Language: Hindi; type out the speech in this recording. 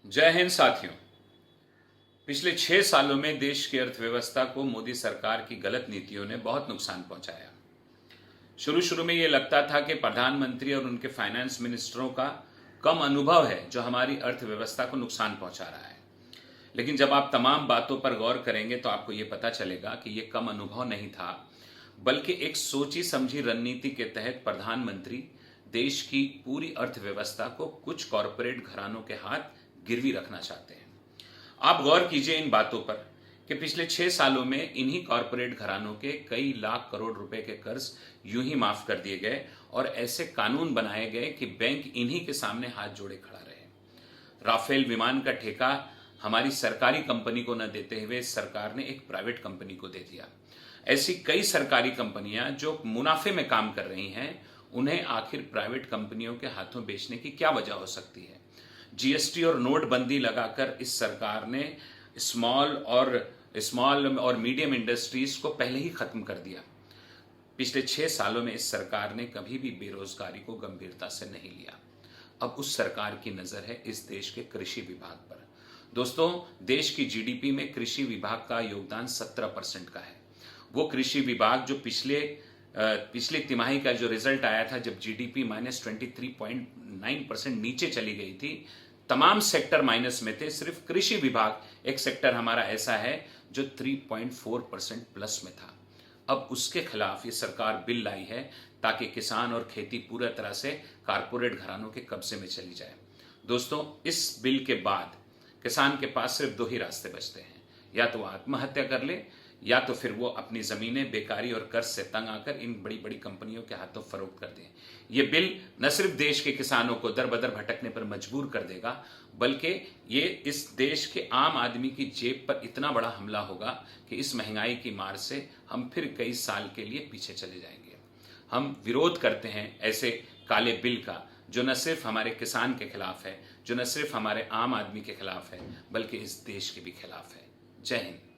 जय हिंद साथियों। पिछले 6 सालों में देश की अर्थव्यवस्था को मोदी सरकार की गलत नीतियों ने बहुत नुकसान पहुंचाया। शुरू शुरू में यह लगता था कि प्रधानमंत्री और उनके फाइनेंस मिनिस्टरों का कम अनुभव है जो हमारी अर्थव्यवस्था को नुकसान पहुंचा रहा है। लेकिन जब आप तमाम बातों पर गौर करेंगे तो आपको यह पता चलेगा कि यह कम अनुभव नहीं था, बल्कि एक सोची समझी रणनीति के तहत प्रधानमंत्री देश की पूरी अर्थव्यवस्था को कुछ कॉरपोरेट घरानों के हाथ गिरवी रखना चाहते हैं। आप गौर कीजिए इन बातों पर कि पिछले 6 सालों में इन्हीं कॉरपोरेट घरानों के कई लाख करोड़ रुपए के कर्ज यूं ही माफ कर दिए गए और ऐसे कानून बनाए गए कि बैंक इन्हीं के सामने हाथ जोड़े खड़ा रहे। राफेल विमान का ठेका हमारी सरकारी कंपनी को न देते हुए सरकार ने एक प्राइवेट कंपनी को दे दिया। ऐसी कई सरकारी कंपनियां जो मुनाफे में काम कर रही हैं, उन्हें आखिर प्राइवेट कंपनियों के हाथों बेचने की क्या वजह हो सकती है? जीएसटी और नोटबंदी लगाकर इस सरकार ने स्मॉल और मीडियम इंडस्ट्रीज को पहले ही खत्म कर दिया। पिछले 6 सालों में इस सरकार ने कभी भी बेरोजगारी को गंभीरता से नहीं लिया। अब उस सरकार की नजर है इस देश के कृषि विभाग पर। दोस्तों, देश की जीडीपी में कृषि विभाग का योगदान 17% का है। वो कृषि विभाग जो पिछले तिमाही का जो रिजल्ट आया था, जब जीडीपी -23.9% नीचे चली गई थी, तमाम सेक्टर माइनस में थे, सिर्फ कृषि विभाग एक सेक्टर हमारा ऐसा है जो 3.4% प्लस में था। अब उसके खिलाफ ये सरकार बिल लाई है ताकि किसान और खेती पूरी तरह से कारपोरेट घरानों के कब्जे में चली जाए। दोस्तों, इस बिल के बाद किसान के पास सिर्फ 2 ही रास्ते बचते हैं, या तो वो आत्महत्या कर ले या तो फिर वो अपनी जमीनें बेकारी और कर्ज से तंग आकर इन बड़ी बड़ी कंपनियों के हाथों फरोख्त कर दें। ये बिल न सिर्फ देश के किसानों को दर बदर भटकने पर मजबूर कर देगा, बल्कि ये इस देश के आम आदमी की जेब पर इतना बड़ा हमला होगा कि इस महंगाई की मार से हम फिर कई साल के लिए पीछे चले जाएंगे। हम विरोध करते हैं ऐसे काले बिल का, जो न सिर्फ हमारे किसान के खिलाफ है, जो न सिर्फ हमारे आम आदमी के खिलाफ है, बल्कि इस देश के भी खिलाफ है। जय हिंद।